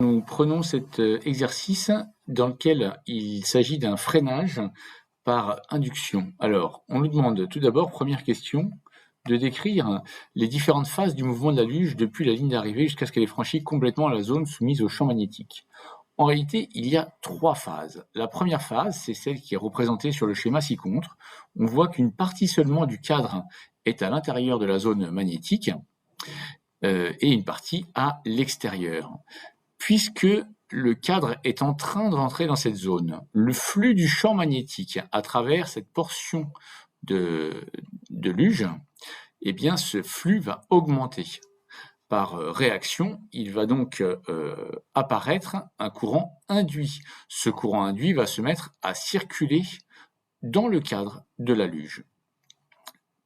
Nous prenons cet exercice dans lequel il s'agit d'un freinage par induction. Alors, on nous demande tout d'abord, première question, de décrire les différentes phases du mouvement de la luge depuis la ligne d'arrivée jusqu'à ce qu'elle ait franchi complètement la zone soumise au champ magnétique. En réalité, il y a 3 phases. La première phase, c'est celle qui est représentée sur le schéma ci-contre. On voit qu'une partie seulement du cadre est à l'intérieur de la zone magnétique et une partie à l'extérieur. Puisque le cadre est en train de rentrer dans cette zone, le flux du champ magnétique à travers cette portion de luge, eh bien ce flux va augmenter. Par réaction, il va donc apparaître un courant induit. Ce courant induit va se mettre à circuler dans le cadre de la luge.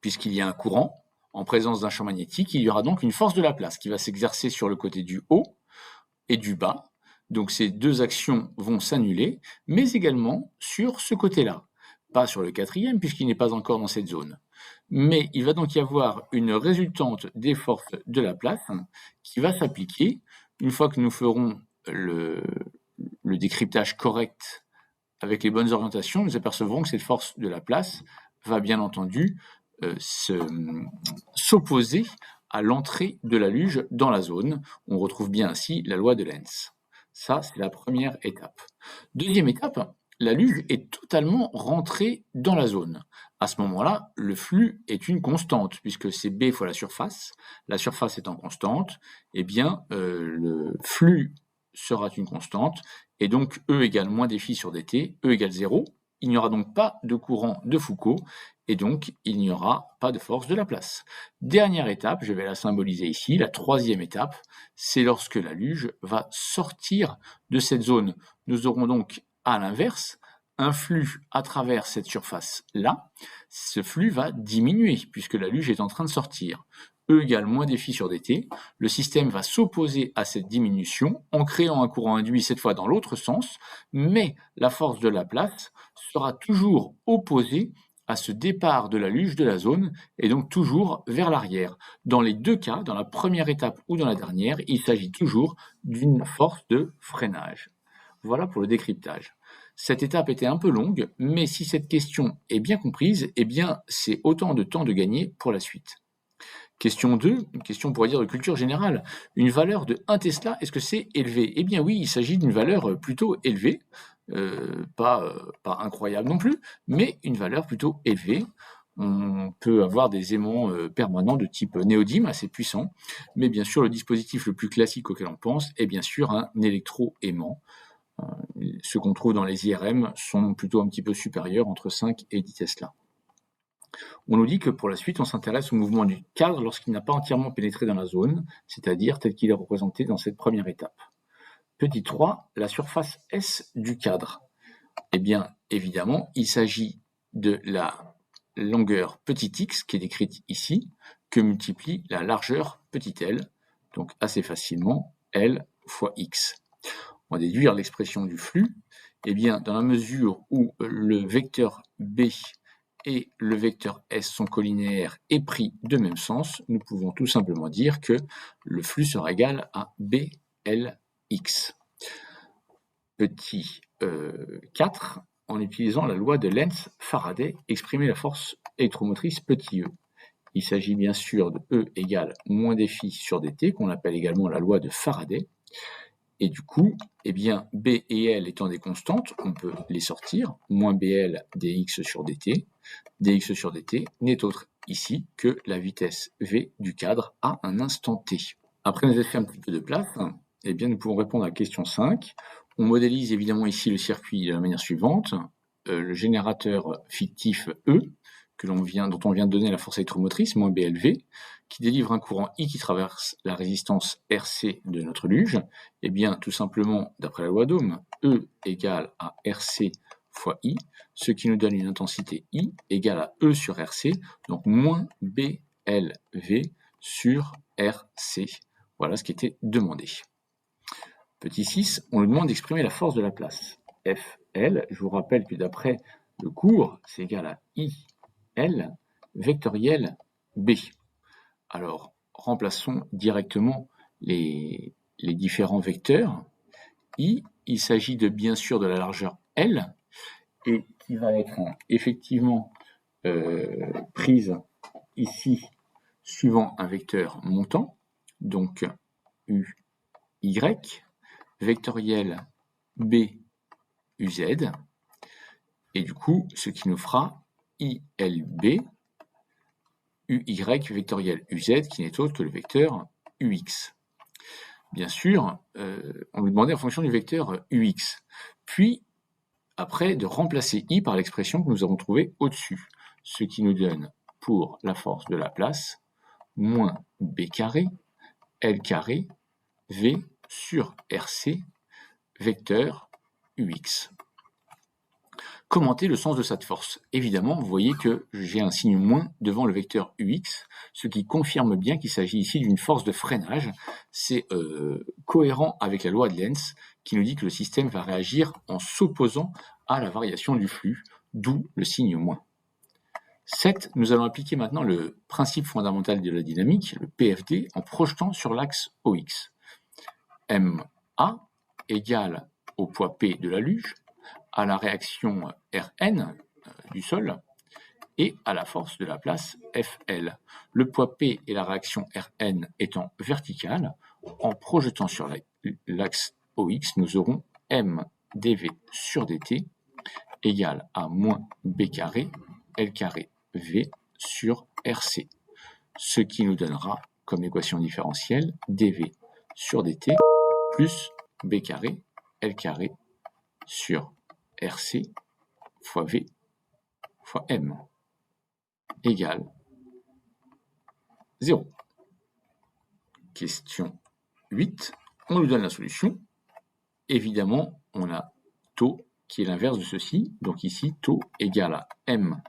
Puisqu'il y a un courant en présence d'un champ magnétique, il y aura donc une force de Laplace qui va s'exercer sur le côté du haut et du bas. Donc ces deux actions vont s'annuler, mais également sur ce côté-là. Pas sur le quatrième, puisqu'il n'est pas encore dans cette zone. Mais il va donc y avoir une résultante des forces de Laplace qui va s'appliquer. Une fois que nous ferons le décryptage correct avec les bonnes orientations, nous apercevrons que cette force de Laplace va bien entendu s'opposer à l'entrée de la luge dans la zone. On retrouve bien ainsi la loi de Lenz. Ça, c'est la première étape. Deuxième étape, la luge est totalement rentrée dans la zone. À ce moment-là, le flux est une constante, puisque c'est B fois la surface étant constante, eh bien, le flux sera une constante, et donc E égale moins dφ sur dt, E égale 0. Il n'y aura donc pas de courant de Foucault, et donc il n'y aura pas de force de Laplace. Dernière étape, je vais la symboliser ici, la troisième étape, c'est lorsque la luge va sortir de cette zone. Nous aurons donc à l'inverse un flux à travers cette surface-là. Ce flux va diminuer puisque la luge est en train de sortir. E égale moins dφ sur dt, le système va s'opposer à cette diminution en créant un courant induit cette fois dans l'autre sens, mais la force de Laplace sera toujours opposée à ce départ de la luge de la zone et donc toujours vers l'arrière. Dans les deux cas, dans la première étape ou dans la dernière, il s'agit toujours d'une force de freinage. Voilà pour le décryptage. Cette étape était un peu longue, mais si cette question est bien comprise, eh bien c'est autant de temps de gagner pour la suite. Question 2, une question on pourrait dire de culture générale. Une valeur de 1 Tesla, est-ce que c'est élevé? Eh bien oui, il s'agit d'une valeur plutôt élevée, pas incroyable non plus, mais une valeur plutôt élevée. On peut avoir des aimants permanents de type néodyme assez puissants, mais bien sûr le dispositif le plus classique auquel on pense est bien sûr un électroaimant. Ceux qu'on trouve dans les IRM sont plutôt un petit peu supérieurs, entre 5 et 10 Tesla. On nous dit que pour la suite, on s'intéresse au mouvement du cadre lorsqu'il n'a pas entièrement pénétré dans la zone, c'est-à-dire tel qu'il est représenté dans cette première étape. Petit 3, la surface S du cadre. Eh bien, évidemment, il s'agit de la longueur petit x, qui est décrite ici, que multiplie la largeur petit l, donc assez facilement L fois x. On va déduire l'expression du flux. Eh bien, dans la mesure où le vecteur B et le vecteur S sont collinéaires et pris de même sens, nous pouvons tout simplement dire que le flux sera égal à BLX. Petit 4, en utilisant la loi de Lenz-Faraday, exprimer la force électromotrice petit e. Il s'agit bien sûr de E égale moins dφ sur dt, qu'on appelle également la loi de Faraday. Et du coup, eh bien, B et L étant des constantes, on peut les sortir. Moins BL dx sur dt. dx sur dt n'est autre ici que la vitesse v du cadre à un instant t. Après nous avoir fait un petit peu de place, eh bien, nous pouvons répondre à la question 5. On modélise évidemment ici le circuit de la manière suivante. Le générateur fictif E, dont on vient de donner la force électromotrice, moins BLV, qui délivre un courant I qui traverse la résistance RC de notre luge, eh bien, tout simplement, d'après la loi d'Ohm, E égale à RC fois I, ce qui nous donne une intensité I égale à E sur RC, donc moins BLV sur RC. Voilà ce qui était demandé. Petit 6, on nous demande d'exprimer la force de Laplace. FL, je vous rappelle que d'après le cours, c'est égal à IL vectoriel B. Alors, remplaçons directement les différents vecteurs. I. Il s'agit bien sûr de la largeur L, et qui va être effectivement prise ici suivant un vecteur montant, donc U, Y, vectoriel B, UZ, et du coup, ce qui nous fera ILB, UY vectoriel UZ, qui n'est autre que le vecteur UX. Bien sûr, on nous demandait en fonction du vecteur UX. Puis, après, de remplacer I par l'expression que nous avons trouvée au-dessus, ce qui nous donne, pour la force de Laplace, moins B carré, L carré, V sur RC, vecteur UX. Commenter le sens de cette force. Évidemment, vous voyez que j'ai un signe moins devant le vecteur UX, ce qui confirme bien qu'il s'agit ici d'une force de freinage. C'est cohérent avec la loi de Lenz, qui nous dit que le système va réagir en s'opposant à la variation du flux, d'où le signe moins. 7. Nous allons appliquer maintenant le principe fondamental de la dynamique, le PFD, en projetant sur l'axe OX. MA égale au poids P de la luge, à la réaction Rn du sol et à la force de Laplace Fl. Le poids P et la réaction Rn étant verticales, en projetant sur l'axe OX, nous aurons m dv sur dt égale à moins b carré L carré V sur RC, ce qui nous donnera comme équation différentielle dv sur dt plus b carré L carré sur RC fois V fois M égale 0. Question 8. On nous donne la solution. Évidemment, on a taux qui est l'inverse de ceci. Donc ici, taux égale à M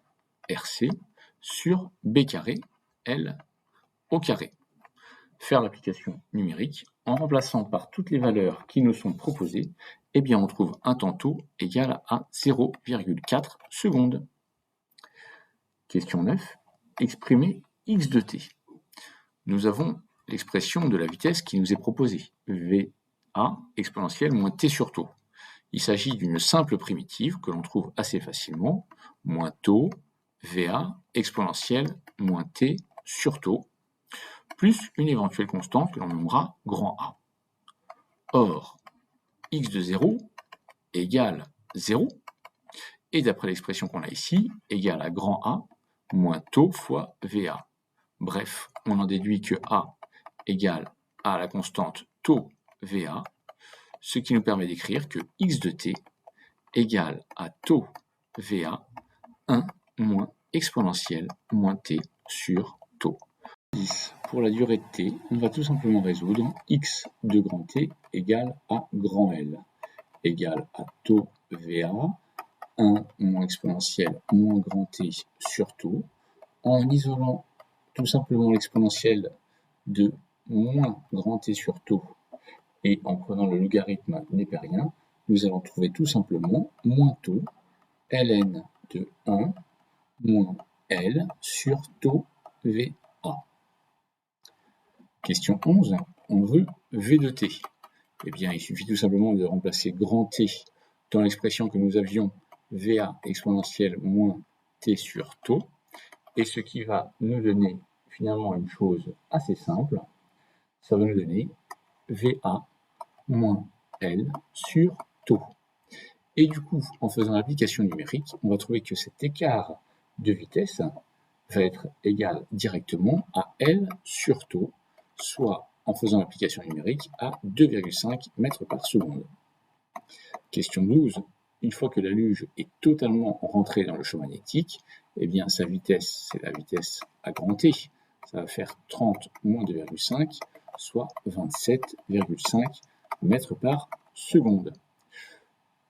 RC sur B carré L au carré. Faire l'application numérique en remplaçant par toutes les valeurs qui nous sont proposées, eh bien on trouve un temps taux égal à 0,4 secondes. Question 9. Exprimer x de t. Nous avons l'expression de la vitesse qui nous est proposée, VA exponentielle moins t sur taux. Il s'agit d'une simple primitive que l'on trouve assez facilement, moins taux, VA exponentielle moins t sur taux, plus une éventuelle constante que l'on nommera grand A. Or, x de 0 égale 0, et d'après l'expression qu'on a ici, égale à grand A moins taux fois VA. Bref, on en déduit que A égale à la constante taux VA, ce qui nous permet d'écrire que x de t égale à taux VA 1 moins exponentielle moins t sur taux. 10. Pour la durée de t, on va tout simplement résoudre x de grand T égale à grand L égale à taux VA 1 moins exponentielle moins grand T sur taux. En isolant tout simplement l'exponentielle de moins grand T sur taux et en prenant le logarithme népérien, nous allons trouver tout simplement moins taux ln de 1 moins L sur taux VA. Question 11, on veut V de t. Eh bien, il suffit tout simplement de remplacer grand T dans l'expression que nous avions VA exponentielle moins T sur taux, et ce qui va nous donner finalement une chose assez simple, ça va nous donner VA moins L sur taux. Et du coup, en faisant l'application numérique, on va trouver que cet écart de vitesse va être égal directement à L sur taux, soit en faisant l'application numérique à 2,5 mètres par seconde. Question 12. Une fois que la luge est totalement rentrée dans le champ magnétique, eh bien sa vitesse, c'est la vitesse à grand T. Ça va faire 30 moins 2,5, soit 27,5 mètres par seconde.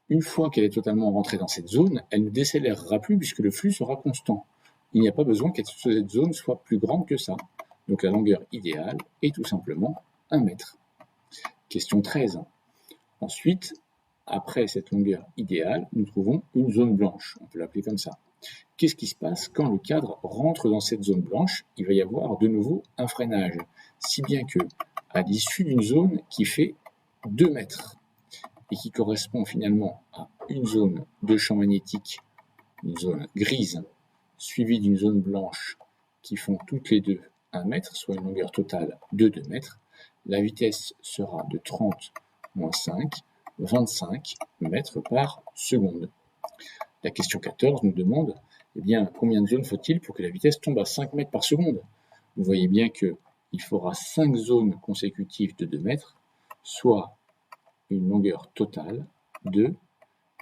Une fois qu'elle est totalement rentrée dans cette zone, elle ne décélérera plus puisque le flux sera constant. Il n'y a pas besoin que cette zone soit plus grande que ça. Donc la longueur idéale est tout simplement 1 mètre. Question 13. Ensuite, après cette longueur idéale, nous trouvons une zone blanche. On peut l'appeler comme ça. Qu'est-ce qui se passe quand le cadre rentre dans cette zone blanche? Il va y avoir de nouveau un freinage. Si bien que, à l'issue d'une zone qui fait 2 mètres, et qui correspond finalement à une zone de champ magnétique, une zone grise, suivie d'une zone blanche qui font toutes les deux 1 mètre, soit une longueur totale de 2 mètres, la vitesse sera de 30 moins 5, 25 mètres par seconde. La question 14 nous demande combien de zones faut-il pour que la vitesse tombe à 5 mètres par seconde? Vous voyez bien qu'il faudra 5 zones consécutives de 2 mètres, soit une longueur totale de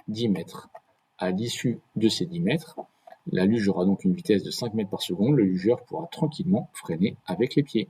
10 mètres. À l'issue de ces 10 mètres, la luge aura donc une vitesse de 5 mètres par seconde. Le lugeur pourra tranquillement freiner avec les pieds.